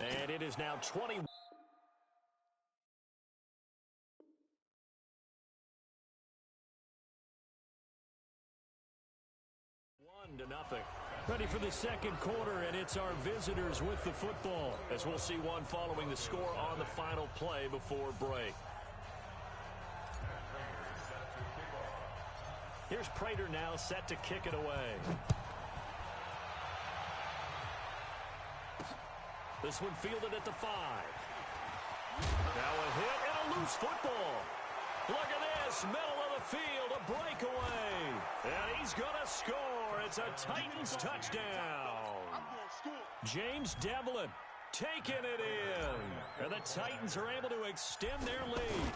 And it is now 21. To nothing. Ready for the second quarter, and it's our visitors with the football, as we'll see one following the score on the final play before break. Here's Prater now set to kick it away. This one fielded at the 5. Now a hit and a loose football. Look at this, middle of the field, a breakaway. And he's going to score. It's a Titans touchdown. James Devlin taking it in. And the Titans are able to extend their lead.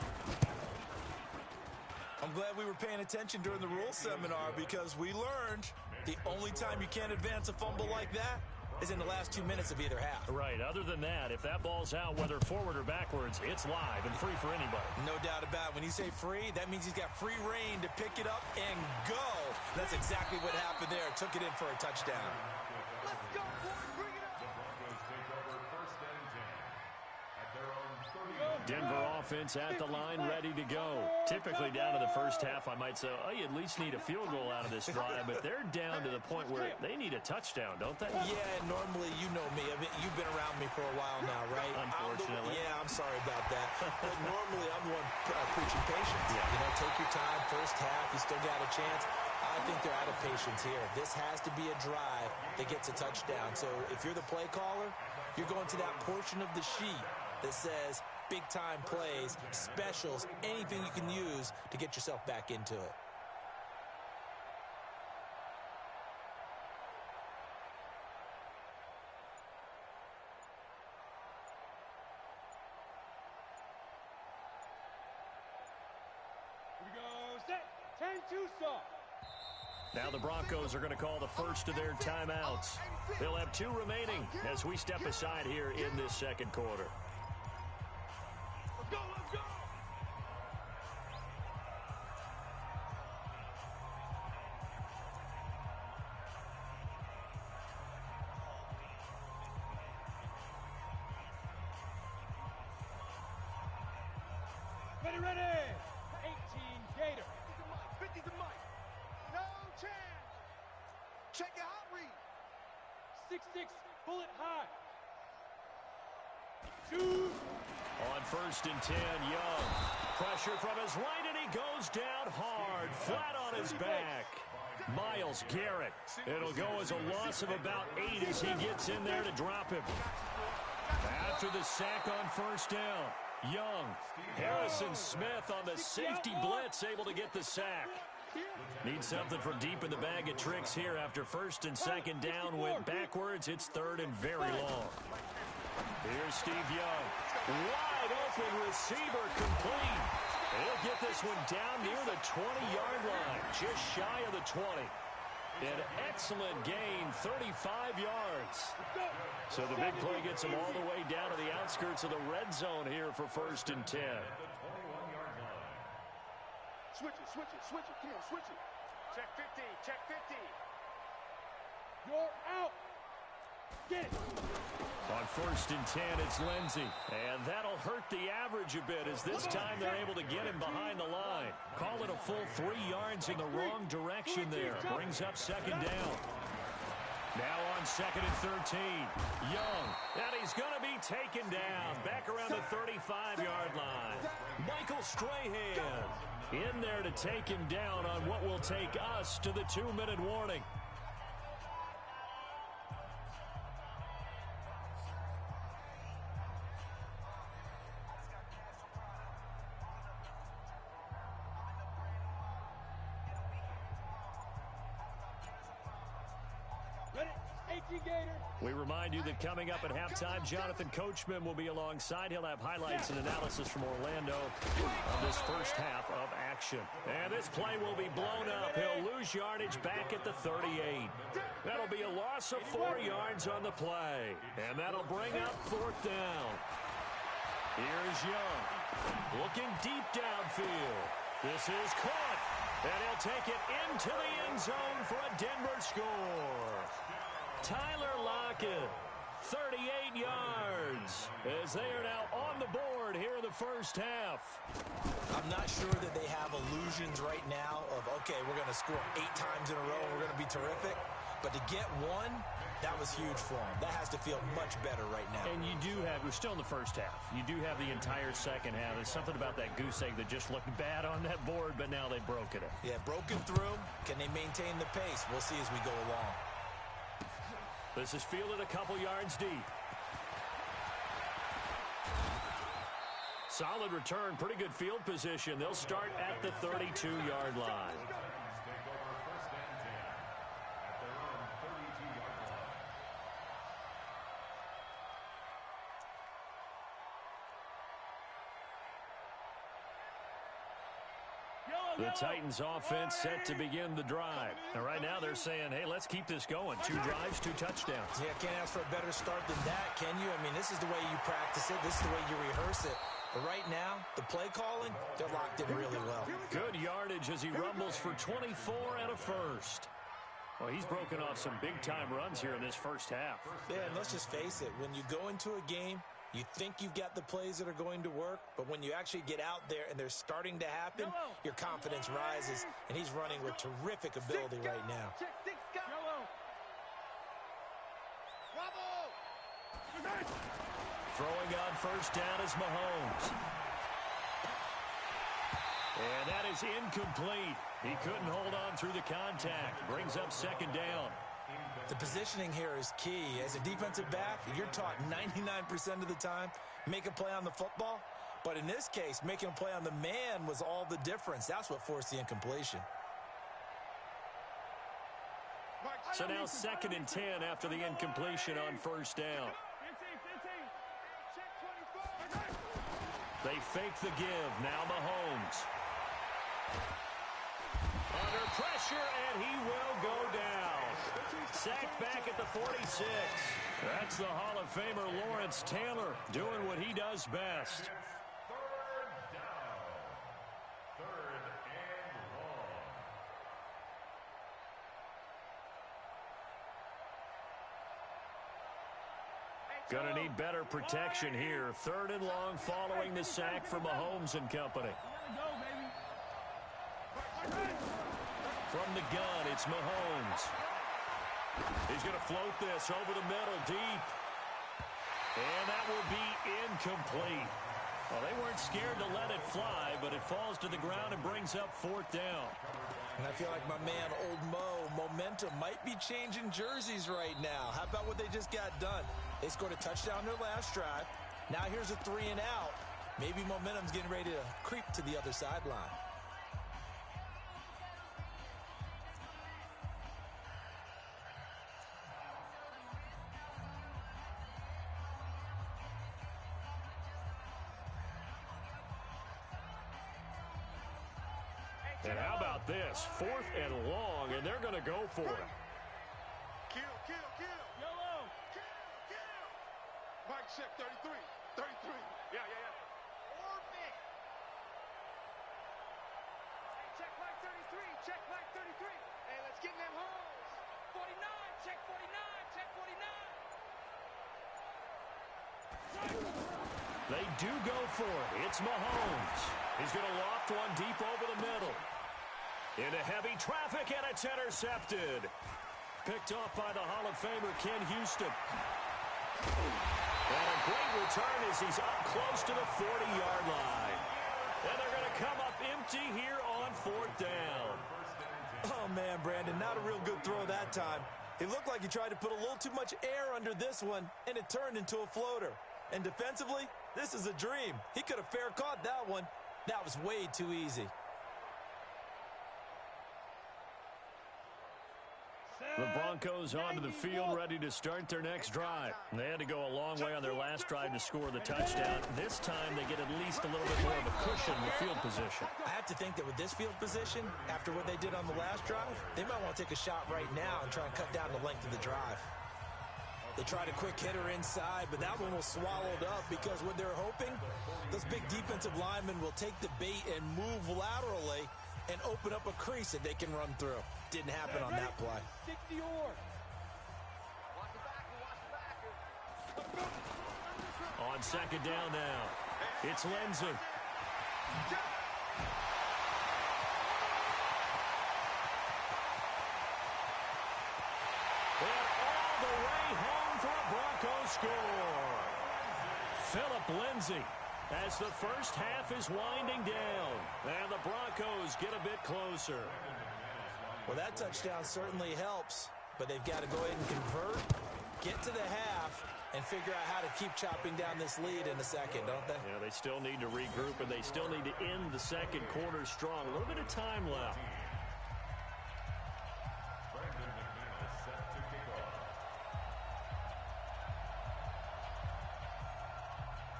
I'm glad we were paying attention during the rules seminar because we learned the only time you can't advance a fumble like that is in the last 2 minutes of either half. Right. Other than that, if that ball's out, whether forward or backwards, it's live and free for anybody. No doubt about it. When you say free, that means he's got free reign to pick it up and go. That's exactly what happened there. Took it in for a touchdown. Let's go, boys. Bring it up. Denver offense at the line, ready to go. Typically down to the first half, I might say, oh, you at least need a field goal out of this drive, but they're down to the point where they need a touchdown, don't they? Yeah, normally, you know me. I mean, you've been around me for a while now, right? Unfortunately. I'm sorry about that. But normally, I'm the one preaching patience. Yeah. You know, take your time, first half, you still got a chance. I think they're out of patience here. This has to be a drive that gets a touchdown. So if you're the play caller, you're going to that portion of the sheet that says big-time plays, specials, anything you can use to get yourself back into it. Here we go. Set. 10-2 stop. Now the Broncos are going to call the first of their timeouts. They'll have 2 remaining as we step aside here in this second quarter. Let's go, let's go. Ready, ready. 18 Gator. 50 the mic. No chance. Check your hot read. 6-6 bullet high. 2. On first and 10, Young. Pressure from his right, and he goes down hard, flat on his back. Myles Garrett. It'll go as a loss of about 8 as he gets in there to drop him. After the sack on first down, Young. Harrison Smith on the safety blitz, able to get the sack. Need something from deep in the bag of tricks here after first and second down. Went backwards. It's third and very long. Here's Steve Young. Wide open receiver complete. He'll get this one down near the 20-yard line. Just shy of the 20. An excellent gain, 35 yards. So the big play gets him all the way down to the outskirts of the red zone here for first and 10. Switch it, switch it, switch it. Come on, switch it. Check 50, check 50. You're out. Get it. On first and 10, it's Lindsey. And that'll hurt the average a bit as this time they're able to get him behind the line. Call it a full 3 yards in the wrong direction there. Brings up second down. Now on second and 13, Young. And he's going to be taken down. Back around the 35-yard line. Michael Strahan in there to take him down on what will take us to the 2-minute warning. We remind you that coming up at halftime, Jonathan Coachman will be alongside. He'll have highlights and analysis from Orlando of this first half of action. And this play will be blown up. He'll lose yardage back at the 38. That'll be a loss of 4 yards on the play. And that'll bring up fourth down. Here's Young. Looking deep downfield. This is caught. And he'll take it into the end zone for a Denver score. Tyler Lockett 38 yards as they are now on the board here in the first half. I'm not sure that they have illusions right now of, okay, we're going to score 8 times in a row, we're going to be terrific. But to get one, that was huge for them. That has to feel much better right now. And you do have, we're still in the first half. You do have the entire second half. There's something about that goose egg that just looked bad on that board, but now they've broken it. Yeah, broken through. Can they maintain the pace? We'll see as we go along. This is fielded a couple yards deep. Solid return, pretty good field position. They'll start at the 32-yard line. The Titans offense set to begin the drive. And right now they're saying, hey, let's keep this going. 2 drives, 2 touchdowns. Yeah, can't ask for a better start than that, can you? I mean, this is the way you practice it. This is the way you rehearse it. But right now, the play calling, they're locked in really well. Good yardage as he rumbles for 24 and a first. Well, he's broken off some big-time runs here in this first half. Yeah, and let's just face it. When you go into a game, you think you've got the plays that are going to work, but when you actually get out there and they're starting to happen, your confidence rises, and he's running with terrific ability right now. Throwing on first down is Mahomes. And that is incomplete. He couldn't hold on through the contact. Brings up second down. The positioning here is key. As a defensive back, you're taught 99% of the time, make a play on the football. But in this case, making a play on the man was all the difference. That's what forced the incompletion. So now 2nd and 10 after the incompletion on first down. They fake the give. Now Mahomes. Under pressure, and he will go down. Sacked back at the 46. That's the Hall of Famer Lawrence Taylor doing what he does best. 3rd down. 3rd and long. Gonna need better protection here. 3rd and long following the sack for Mahomes and company. From the gun, it's Mahomes. He's going to float this over the middle deep. And that will be incomplete. Well, they weren't scared to let it fly, but it falls to the ground and brings up 4th down. And I feel like my man, Old Mo, momentum might be changing jerseys right now. How about what they just got done? They scored a touchdown their last drive. Now here's a 3 and out. Maybe momentum's getting ready to creep to the other sideline. And how about this? 4th and long, and they're going to go for it. Kill. Yellow. Kill. Mike, check 33. 33. Yeah. Orbit. Hey, check Mike 33. Check Mike 33. Hey, let's get in them holes. 49. Check 49. Check 49. They do go for it. It's Mahomes. He's going to loft one deep over the middle. Into heavy traffic, and it's intercepted. Picked off by the Hall of Famer Ken Houston. And a great return as he's up close to the 40-yard line. And they're going to come up empty here on 4th down. Oh, man, Brandon, not a real good throw that time. It looked like he tried to put a little too much air under this one, and it turned into a floater. And defensively, this is a dream. He could have fair caught that one. That was way too easy. The Broncos onto the field, ready to start their next drive. They had to go a long way on their last drive to score the touchdown. This time, they get at least a little bit more of a cushion in the field position. I have to think that with this field position, after what they did on the last drive, they might want to take a shot right now and try and cut down the length of the drive. They tried a quick hitter inside, but that one was swallowed up because what they're hoping, those big defensive linemen will take the bait and move laterally and open up a crease that they can run through. Didn't happen on that play. On second down now, it's Lindsay. And all the way home for a Broncos score. Philip Lindsay, as the first half is winding down, and the Broncos get a bit closer. Well, that touchdown certainly helps, but they've got to go ahead and convert, get to the half, and figure out how to keep chopping down this lead in a second, don't they? Yeah, they still need to regroup, and they still need to end the second quarter strong. A little bit of time left.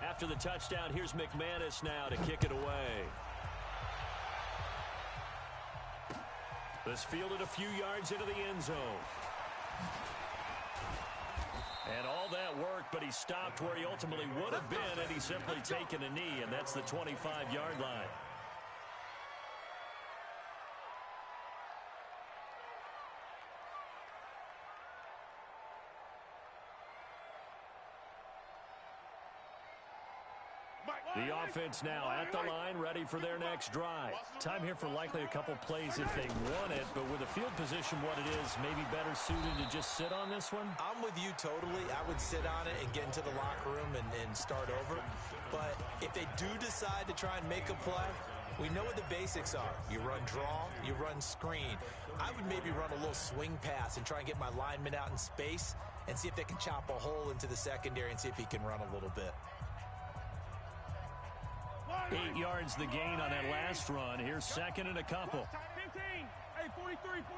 After the touchdown, here's McManus now to kick it away. This fielded a few yards into the end zone. And all that work, but he stopped where he ultimately would have been had he simply taken a knee, and that's the 25-yard line. The offense now at the line, ready for their next drive. Time here for likely a couple plays if they want it, but with the field position what it is, maybe better suited to just sit on this one? I'm with you totally. I would sit on it and get into the locker room and start over. But if they do decide to try and make a play, we know what the basics are. You run draw, you run screen. I would maybe run a little swing pass and try and get my lineman out in space and see if they can chop a hole into the secondary and see if he can run a little bit. 8 yards the gain on that last run. Here's second and a couple. 15. Hey, 43, 15.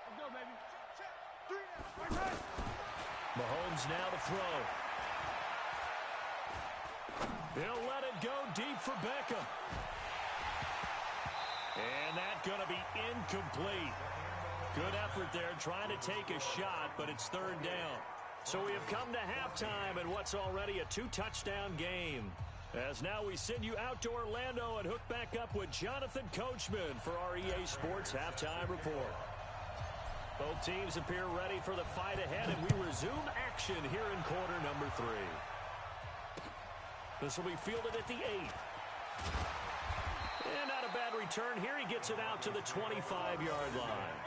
Let's go, baby. Mahomes now to throw. He'll let it go deep for Beckham. And that's going to be incomplete. Good effort there trying to take a shot, but it's third down. So we have come to halftime in what's already a 2-touchdown game. As now we send you out to Orlando and hook back up with Jonathan Coachman for our EA Sports Halftime Report. Both teams appear ready for the fight ahead, and we resume action here in quarter number 3. This will be fielded at the 8. And not a bad return here. He gets it out to the 25-yard line.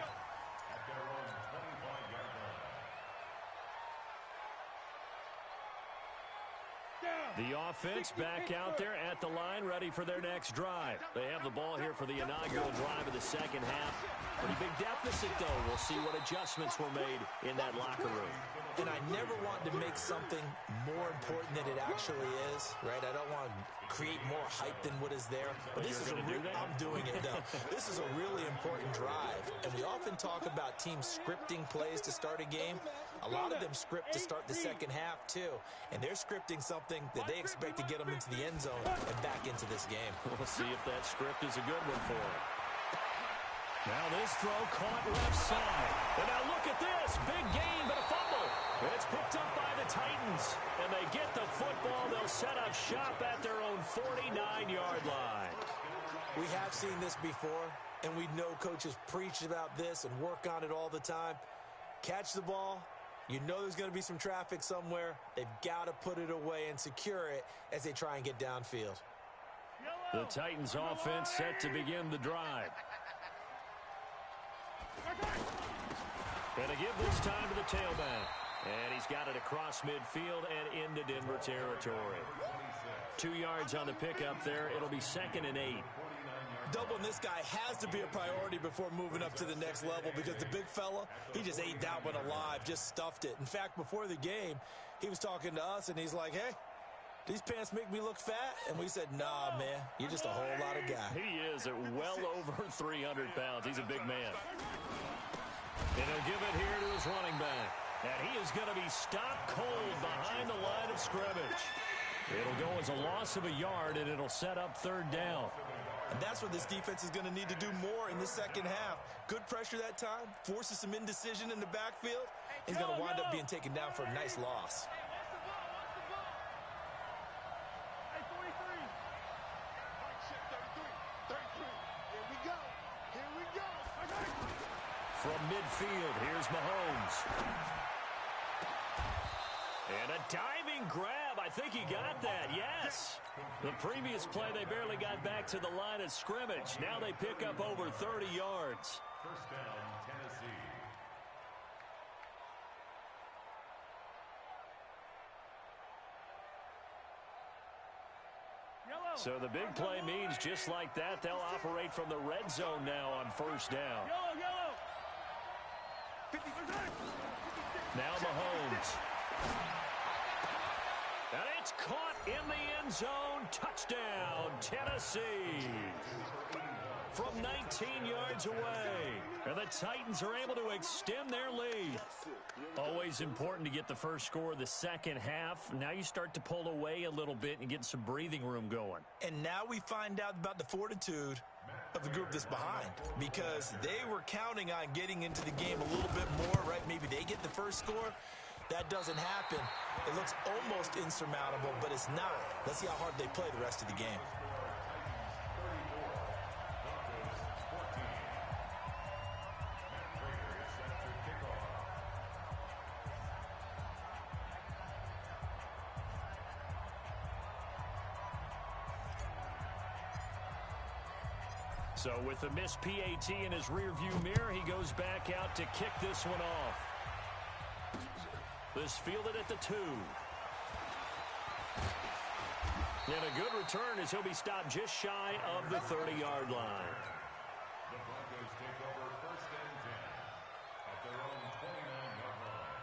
The offense back out there at the line, ready for their next drive. They have the ball here for the inaugural drive of the second half. Pretty big deficit, though. We'll see what adjustments were made in that locker room. And I never want to make something more important than it actually is, right? I don't want to create more hype than what is there. But this is I'm doing it, though. This is a really important drive. And we often talk about teams scripting plays to start a game. A lot of them script to start the second half, too. And they're scripting something that they expect to get them into the end zone and back into this game. We'll see if that script is a good one for them. Now this throw caught left side. And now look at this. Big gain, but a fumble. It's picked up by the Titans. And they get the football. They'll set up shop at their own 49-yard line. We have seen this before, and we know coaches preach about this and work on it all the time. Catch the ball. You know there's going to be some traffic somewhere. They've got to put it away and secure it as they try and get downfield. The Titans offense set to begin the drive. And a give this time to the tailback. And he's got it across midfield and into Denver territory. 2 yards on the pickup there. It'll be second and 8. Doubling this guy has to be a priority before moving up to the next level because the big fella, he just ate that one alive, just stuffed it. In fact, before the game, he was talking to us, and he's like, hey, these pants make me look fat? And we said, nah, man, you're just a whole lot of guy. He is at well over 300 pounds. He's a big man. And he'll give it here to his running back. And he is going to be stopped cold behind the line of scrimmage. It'll go as a loss of a yard, and it'll set up third down. And that's what this defense is going to need to do more in the second half. Good pressure that time, forces some indecision in the backfield. He's going to wind up being taken down for a nice loss. Hey, 43. 33. Here we go. Here we go. From midfield, here's Mahomes. And a diving grab. I think he got that, yes. The previous play, they barely got back to the line of scrimmage. Now they pick up over 30 yards. First down, Tennessee. So the big play means just like that, they'll operate from the red zone now on first down. Now Mahomes. And it's caught in the end zone. Touchdown, Tennessee. From 19 yards away. And the Titans are able to extend their lead. Always important to get the first score of the second half. Now you start to pull away a little bit and get some breathing room going. And now we find out about the fortitude of the group that's behind, because they were counting on getting into the game a little bit more, right? Maybe they get the first score. That doesn't happen. It looks almost insurmountable, but it's not. Let's see how hard they play the rest of the game. So with the missed PAT in his rearview mirror, he goes back out to kick this one off. This fielded at the 2. And a good return as he'll be stopped just shy of the 30-yard line. The Broncos take over first and 10 at their own 29-yard line.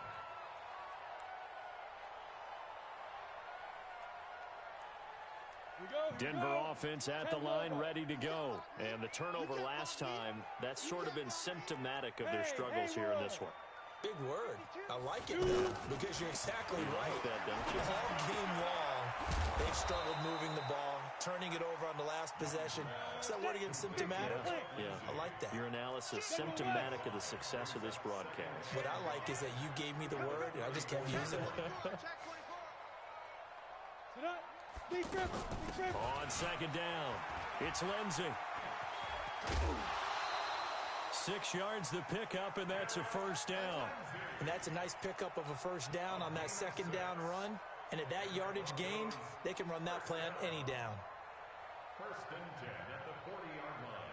Denver offense at the line, ready to go. And the turnover last time, that's sort of been symptomatic of their struggles here in this one. Big word. I like it, though, because you're exactly right. Like that, don't you? All game long, they've struggled moving the ball, turning it over on the last possession. Is that word again, symptomatic? Yeah. I like that. Your analysis, symptomatic of the success of this broadcast. What I like is that you gave me the word, and I just kept using it. On second down, it's Lindsey. 6 yards the pickup, and that's a first down. And that's a nice pickup of a first down on that second down run. And at that yardage gained, they can run that play on any down. First and 10 at the 40-yard line.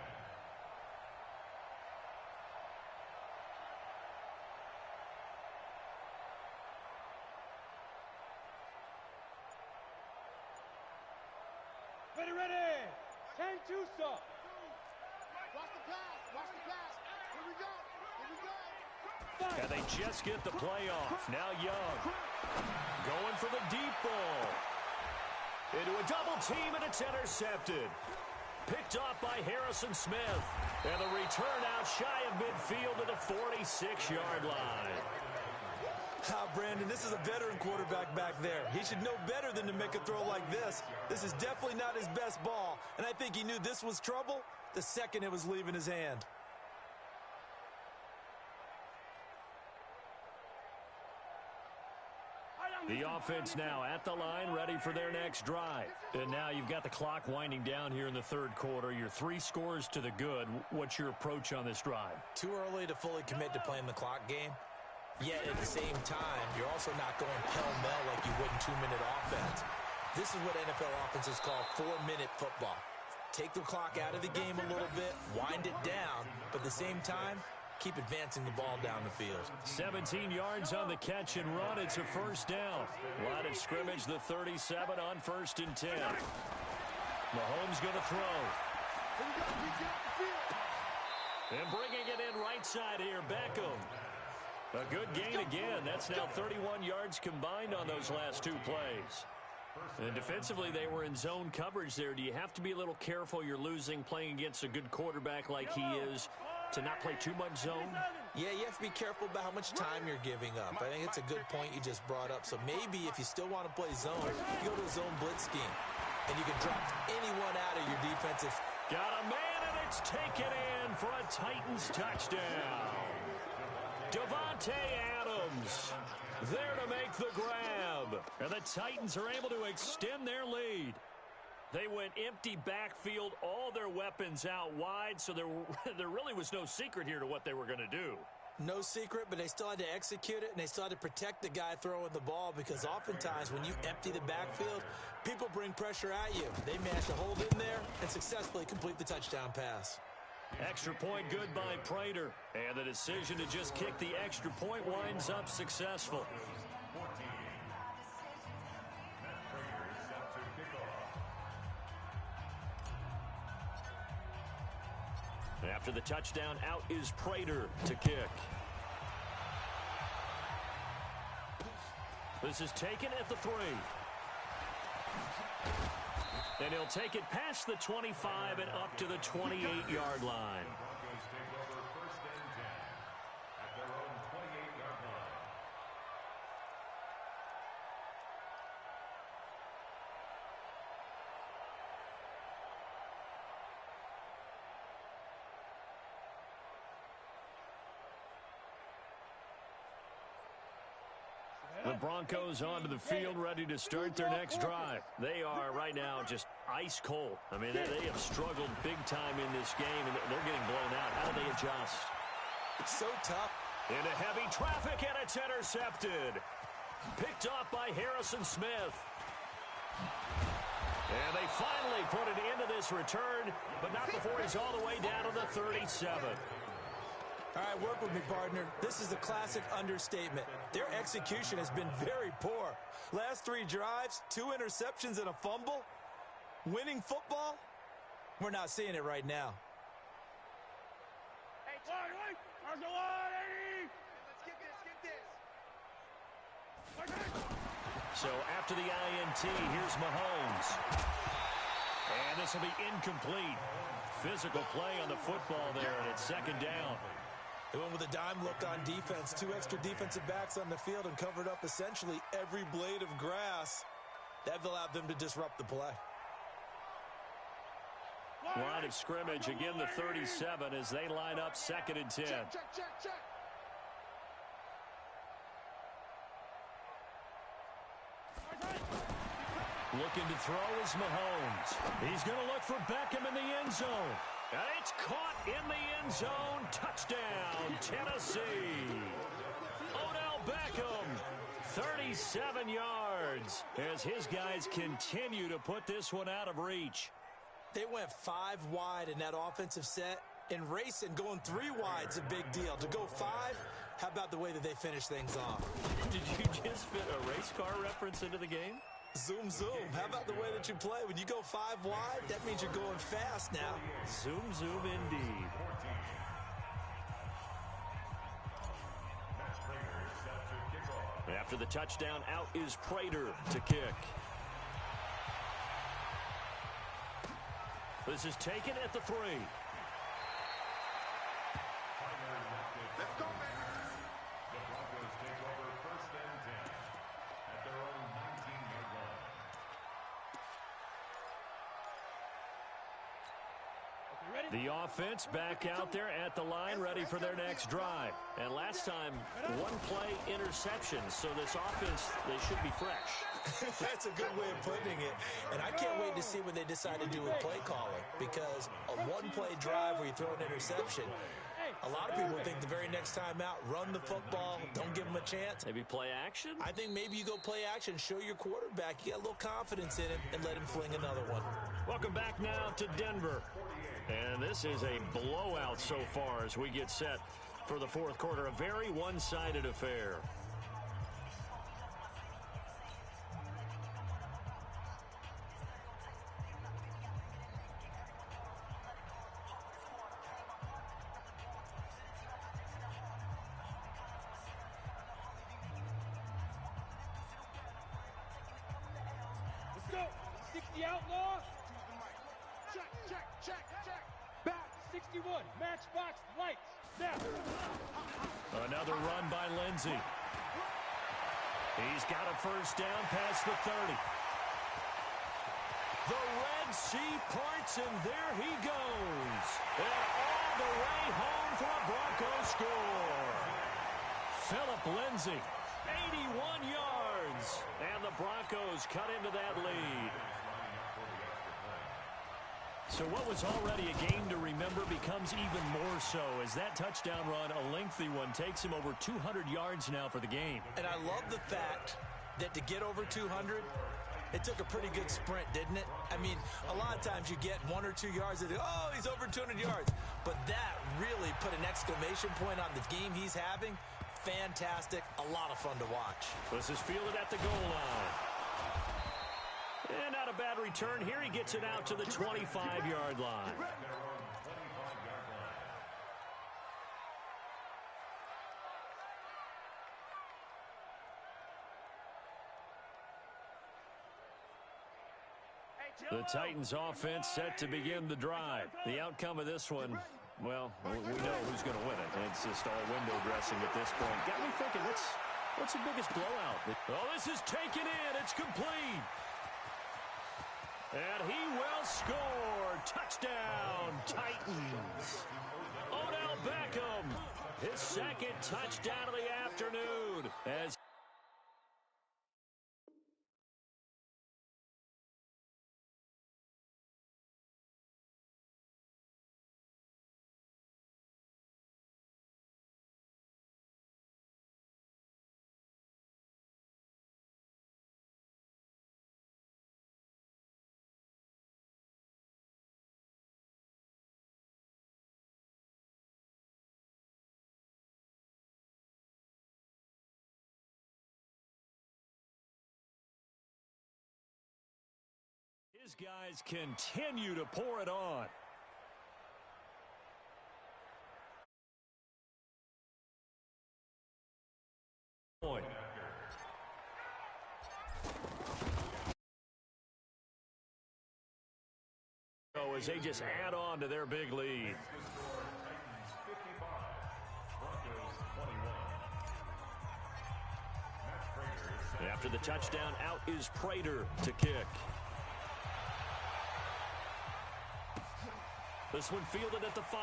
Ready. 10-2 stop. Watch the pass. Here we go. And they just get the play off. Now Young going for the deep ball. Into a double team, and it's intercepted. Picked off by Harrison Smith. And the return out shy of midfield to the 46-yard line. Brandon, this is a veteran quarterback back there. He should know better than to make a throw like this. This is definitely not his best ball, and I think he knew this was trouble the second it was leaving his hand. The offense now at the line, ready for their next drive. And now you've got the clock winding down here in the third quarter. Your 3 scores to the good. What's your approach on this drive? Too early to fully commit to playing the clock game. Yet at the same time, you're also not going pell-mell like you would in 2-minute offense. This is what NFL offenses call 4-minute football. Take the clock out of the game a little bit, wind it down, but at the same time, keep advancing the ball down the field. 17 yards on the catch and run. It's a first down. Line of scrimmage, the 37 on first and 10. Mahomes going to throw. And bringing it in right side here, Beckham. A good gain again. That's now 31 yards combined on those last 2 plays. And defensively, they were in zone coverage there. Do you have to be a little careful you're losing playing against a good quarterback like he is to not play too much zone? Yeah, you have to be careful about how much time you're giving up. I think it's a good point you just brought up. So maybe if you still want to play zone, you go to a zone blitz scheme. And you can drop anyone out of your defensive. Got a man, and it's taken in for a Titans touchdown. Devontae Adams there to make the grab. And the Titans are able to extend their lead. They went empty backfield, all their weapons out wide, so there really was no secret here to what they were going to do. No secret, but they still had to execute it, and they still had to protect the guy throwing the ball, because oftentimes when you empty the backfield, people bring pressure at you. They managed to hold in there and successfully complete the touchdown pass. Extra point good by Prater. And the decision to just kick the extra point winds up successful. After the touchdown, out is Prater to kick. This is taken at the 3. And he'll take it past the 25 and up to the 28-yard line. The Broncos onto the field, ready to start their next drive. They are right now just ice cold. I mean, they have struggled big time in this game, and they're getting blown out. How do they adjust? It's so tough. Into heavy traffic, and it's intercepted. Picked off by Harrison Smith. And they finally put it into this return, but not before he's all the way down to the 37. All right, work with me, partner. This is a classic understatement. Their execution has been very poor. Last 3 drives, 2 interceptions and a fumble. Winning football? We're not seeing it right now. Hey, wait. Let's get this. So after the INT, here's Mahomes. And this will be incomplete. Physical play on the football there, and it's second down. They went with a dime look on defense. 2 extra defensive backs on the field and covered up essentially every blade of grass. That allowed them to disrupt the play. Line of scrimmage, again the 37 as they line up 2nd and 10. Check. Looking to throw is Mahomes. He's going to look for Beckham in the end zone. And it's caught in the end zone. Touchdown, Tennessee. Odell Beckham, 37 yards, as his guys continue to put this one out of reach. They went 5 wide in that offensive set, and racing going 3 wide's a big deal. To go 5, how about the way that they finish things off? Did you just fit a race car reference into the game? Zoom, zoom. How about the way that you play? When you go 5 wide, that means you're going fast now. Zoom, zoom indeed. After the touchdown, out is Prater to kick. This is taken at the 3. Let's go, man. The Broncos take over 1st and 10 at their own 19-yard line. The offense back out there at the line, ready for their next drive. And last time, 1 play interception, so this offense, they should be fresh. That's a good way of putting it. And I can't wait to see what they decide to do with play calling, because a 1-play drive where you throw an interception, a lot of people think the very next time out, run the football, don't give them a chance. Maybe play action? I think maybe you go play action, show your quarterback you got a little confidence in him, and let him fling another one. Welcome back now to Denver. And this is a blowout so far as we get set for the 4th quarter. A very one-sided affair. Let's go. 60 outlaw. Check. Back 61. Matchbox lights. Now. Another run by Lindsey. He's got a first down past the 30. The Red Sea parts, and there he goes. And all the way home for a Broncos score. Philip Lindsey, 81 yards. And the Broncos cut into that lead. So what was already a game to remember becomes even more so as that touchdown run, a lengthy one, takes him over 200 yards now for the game. And I love the fact that to get over 200, it took a pretty good sprint, didn't it? I mean, a lot of times you get 1 or 2 yards and oh, he's over 200 yards. But that really put an exclamation point on the game he's having. Fantastic. A lot of fun to watch. This is fielded at the goal line. And not a bad return here. He gets it out to the 25-yard line. The Titans offense set to begin the drive. The outcome of this one, well, we know who's going to win it. It's just all window dressing at this point. Got me thinking, what's the biggest blowout? Oh, this is taken in. It's complete. And he will score. Touchdown, Titans. Odell Beckham, his second touchdown of the afternoon. As his guys continue to pour it on. Point. So as they just add on to their big lead. After the touchdown, out is Prater to kick. This one fielded at the 5.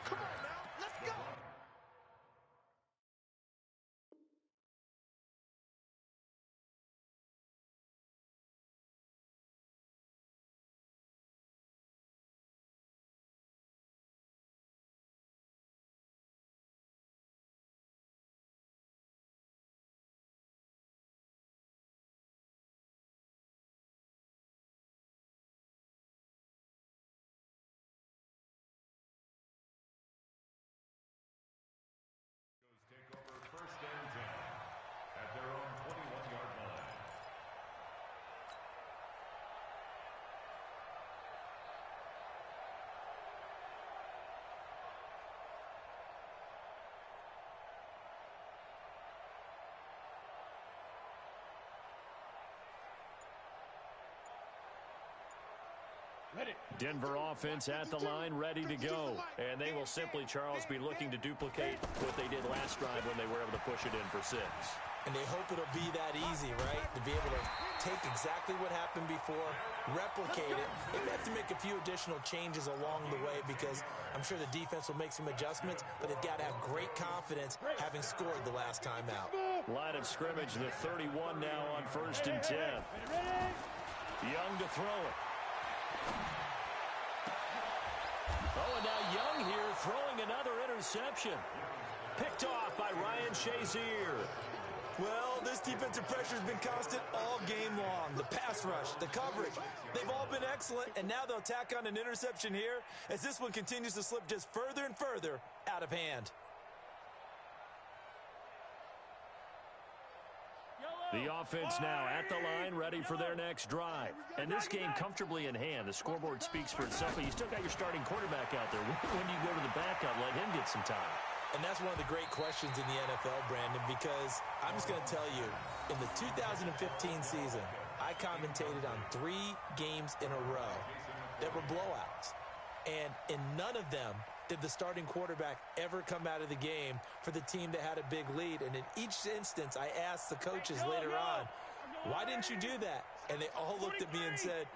Come on now, let's go. Take over first and 10 at their own 21-yard line. Denver offense at the line, ready to go. And they will simply, Charles, be looking to duplicate what they did last drive when they were able to push it in for 6. And they hope it'll be that easy, right? To be able to take exactly what happened before, replicate it. They may have to make a few additional changes along the way because I'm sure the defense will make some adjustments, but they've got to have great confidence having scored the last time out. Line of scrimmage, the 31 now on first and 10. Young to throw it. Oh, and now Young here throwing another interception. Picked off by Ryan Shazier. Well, this defensive pressure has been constant all game long. The pass rush, the coverage, they've all been excellent, and now they'll tack on an interception here as this one continues to slip just further and further out of hand. The offense now at the line, ready for their next drive. And this game comfortably in hand. The scoreboard speaks for itself, but you still got your starting quarterback out there. When do you go to the backup, let him get some time? And that's one of the great questions in the NFL, Brandon, because I'm just going to tell you, in the 2015 season, I commentated on 3 games in a row that were blowouts. And in none of them did the starting quarterback ever come out of the game for the team that had a big lead. And in each instance, I asked the coaches later on, why didn't you do that? And they all looked at me and said,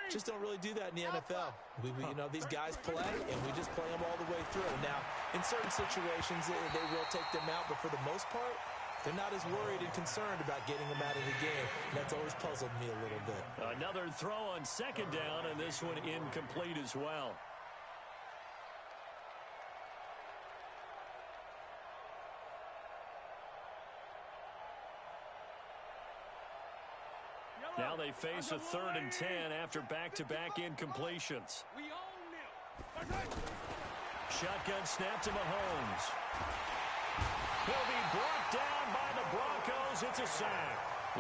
just don't really do that in the NFL. You know, these guys play, and we just play them all the way through. Now, in certain situations, they will take them out, but for the most part, They're not as worried and concerned about getting him out of the game. And that's always puzzled me a little bit. Another throw on second down, and this one incomplete as well. Now they face a 3rd and 10 after back-to-back incompletions. Shotgun snap to Mahomes. He'll be brought down by the Broncos. It's a sack.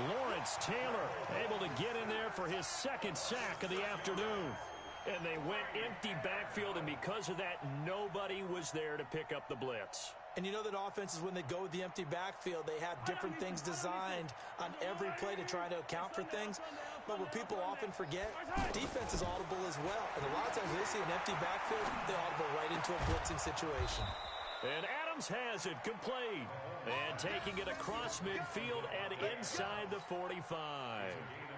Lawrence Taylor able to get in there for his 2nd sack of the afternoon. And they went empty backfield, and because of that, nobody was there to pick up the blitz. And you know that offenses, when they go with the empty backfield, they have different things designed on every play to try to account for things. But what people often forget, defense is audible as well. And a lot of times when they see an empty backfield, they audible right into a blitzing situation. And Adams has it complete. And taking it across midfield and inside the 45.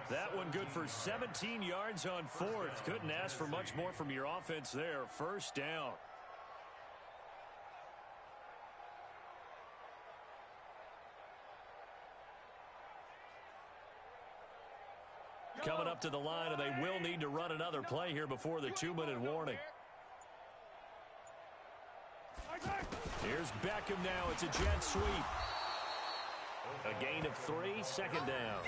That one good for 17 yards on 4th. Couldn't ask for much more from your offense there. 1st down. Coming up to the line, and they will need to run another play here before the 2-minute warning. Here's Beckham now. It's a jet sweep. A gain of 3, 2nd down.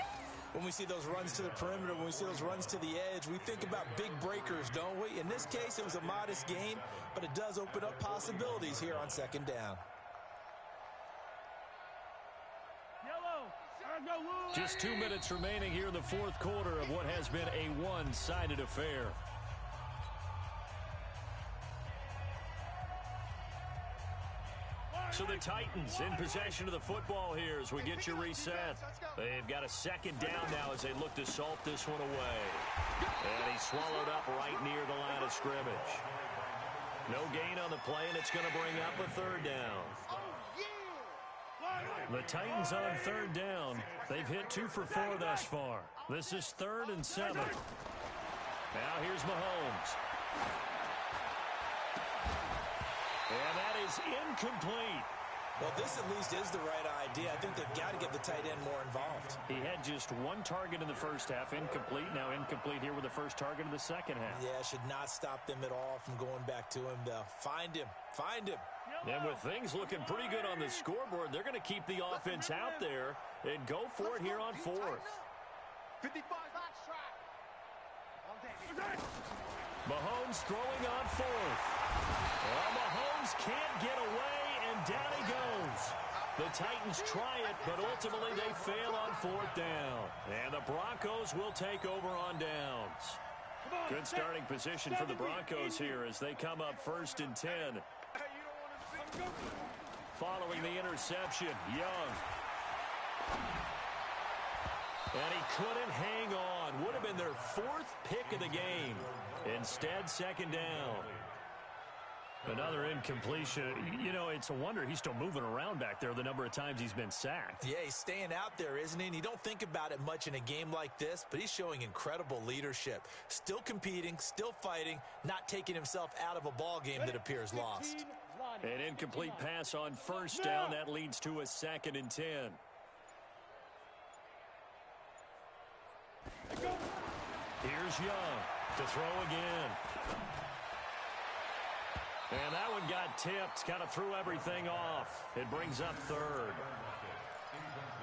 When we see those runs to the perimeter, when we see those runs to the edge, we think about big breakers, don't we? In this case, it was a modest gain, but it does open up possibilities here on 2nd down. Just 2 minutes remaining here in the 4th quarter of what has been a one-sided affair. So the Titans in possession of the football here as we get you reset. They've got a 2nd down now as they look to salt this one away. And he swallowed up right near the line of scrimmage. No gain on the play, and it's going to bring up a 3rd down. The Titans on 3rd down. They've hit 2 for 4 thus far. This is 3rd and 7. Now here's Mahomes. And that is incomplete. Well, this at least is the right idea. I think they've got to get the tight end more involved. He had just 1 target in the 1st half, incomplete. Now incomplete here with the 1st target of the 2nd half. Yeah, should not stop them at all from going back to him, though. Find him. Find him. And with things looking pretty good on the scoreboard, they're going to keep the offense out there and go for it here on 4th. 55. Mahomes throwing on 4th. Well, Mahomes can't get away, and down he goes. The Titans try it, but ultimately they fail on 4th down. And the Broncos will take over on downs. Good starting position for the Broncos here as they come up 1st and 10. Following the interception, Young. And he couldn't hang on. Would have been their 4th pick of the game. Instead, 2nd down. Another incompletion. You know, it's a wonder he's still moving around back there the number of times he's been sacked. Yeah, he's staying out there, isn't he? And you don't think about it much in a game like this, but he's showing incredible leadership. Still competing, still fighting, not taking himself out of a ball game that appears lost. An incomplete pass on 1st down. That leads to a 2nd and 10. Here's Young to throw again. And that one got tipped. Kind of threw everything off. It brings up 3rd.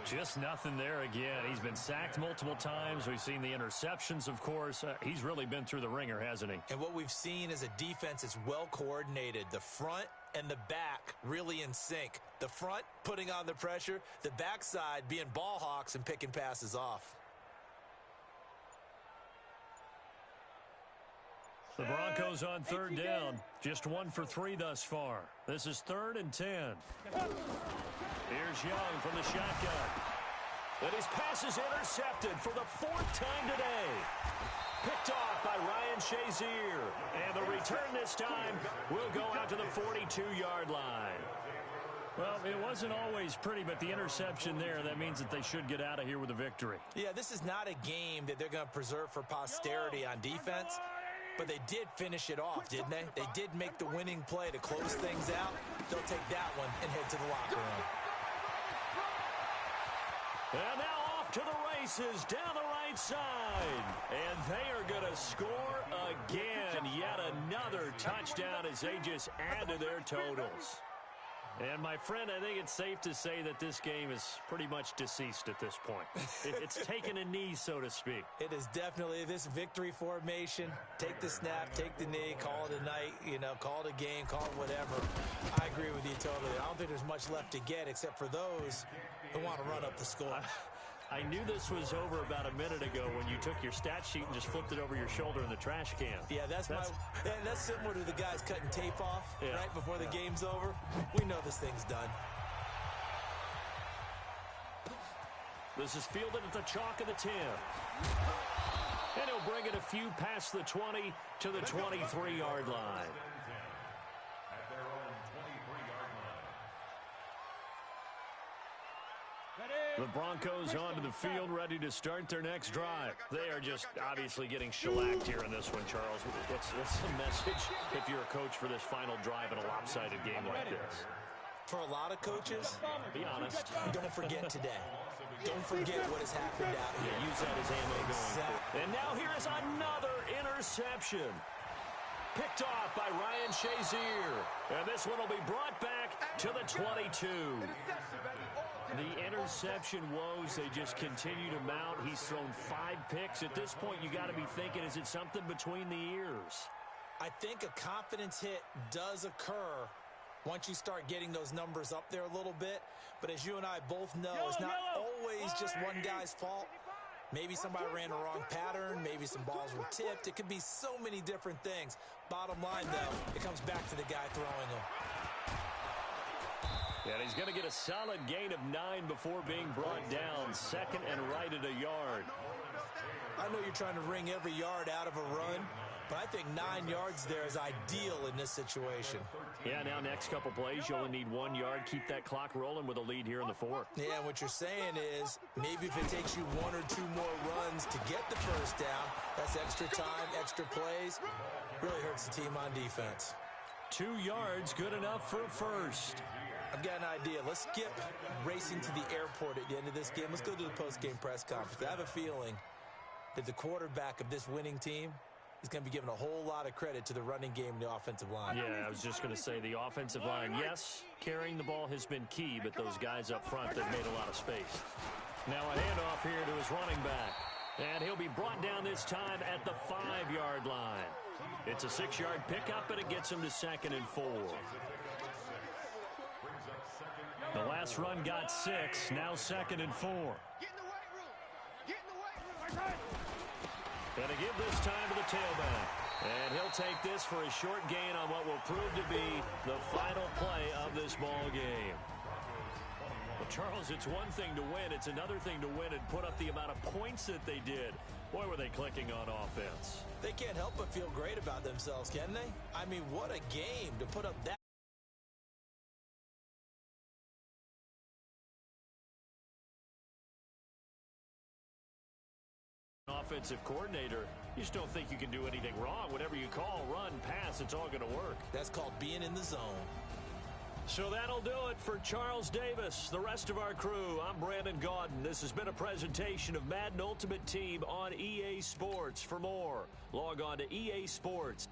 Just nothing there again. He's been sacked multiple times. We've seen the interceptions, of course. He's really been through the ringer, hasn't he? And what we've seen is a defense that's well coordinated. The front and the back really in sync. The front putting on the pressure. The backside being ball hawks and picking passes off. The Broncos on 3rd down. Just 1 for 3 thus far. This is 3rd and 10. Here's Young from the shotgun. And his pass is intercepted for the 4th time today. Picked off by Ryan Shazier. And the return this time will go out to the 42-yard line. Well, it wasn't always pretty, but the interception there, that means that they should get out of here with a victory. Yeah, this is not a game that they're going to preserve for posterity on defense. But they did finish it off, didn't they? They did make the winning play to close things out. They'll take that one and head to the locker room. And now off to the races down the right side. And they are going to score again. Yet another touchdown as they just add to their totals. And, my friend, I think it's safe to say that this game is pretty much deceased at this point. It's taken a knee, so to speak. It is definitely this victory formation. Take the snap, take the knee, call it a night, call it a game, call it whatever. I agree with you totally. I don't think there's much left to get except for those who want to run up the score. I knew this was over about a minute ago when you took your stat sheet and just flipped it over your shoulder in the trash can. Yeah, that's similar to the guys cutting tape off right before the game's over. We know this thing's done. This is fielded at the chalk of the 10. And he'll bring it a few past the 20 to the 23-yard line. The Broncos onto the field, ready to start their next drive. They are just obviously getting shellacked here in this one, Charles. What's the message if you're a coach for this final drive in a lopsided game like this? For a lot of coaches, be honest. Don't forget today. Don't forget what has happened out here. Use that as ammo going forward. And now here is another interception. Picked off by Ryan Shazier. And this one will be brought back to the 22. The interception woes, they just continue to mount. He's thrown 5 picks. At this point, you got to be thinking, is it something between the ears? I think a confidence hit does occur once you start getting those numbers up there a little bit. But as you and I both know, it's not always just one guy's fault. Maybe somebody ran the wrong pattern. Maybe some balls were tipped. It could be so many different things. Bottom line, though, it comes back to the guy throwing them. And he's going to get a solid gain of 9 before being brought down. Second and right at a yard. I know you're trying to wring every yard out of a run, but I think 9 yards there is ideal in this situation. Yeah, now next couple plays, you only need 1 yard. Keep that clock rolling with a lead here in the 4th. Yeah, what you're saying is maybe if it takes you 1 or 2 more runs to get the first down, that's extra time, extra plays. Really hurts the team on defense. 2 yards, good enough for a first. I've got an idea. Let's skip racing to the airport at the end of this game. Let's go to the post-game press conference. I have a feeling that the quarterback of this winning team is going to be given a whole lot of credit to the running game and the offensive line. Yeah, I was just going to say the offensive line, yes, carrying the ball has been key, but those guys up front, they've made a lot of space. Now a handoff here to his running back. And he'll be brought down this time at the 5-yard line. It's a 6-yard pickup, and it gets him to 2nd and 4. The last run got 6, now 2nd and 4. Get in the weight room. Get in the weight room. Gonna give this time to the tailback. And he'll take this for a short gain on what will prove to be the final play of this ball game. Well, Charles, it's one thing to win. It's another thing to win and put up the amount of points that they did. Boy, were they clicking on offense. They can't help but feel great about themselves, can they? I mean, what a game to put up that. Offensive coordinator, you just don't think you can do anything wrong. Whatever you call, run, pass, it's all going to work. That's called being in the zone. So that'll do it for Charles Davis, the rest of our crew. I'm Brandon Gaudin. This has been a presentation of Madden Ultimate Team on EA Sports. For more, log on to EA Sports.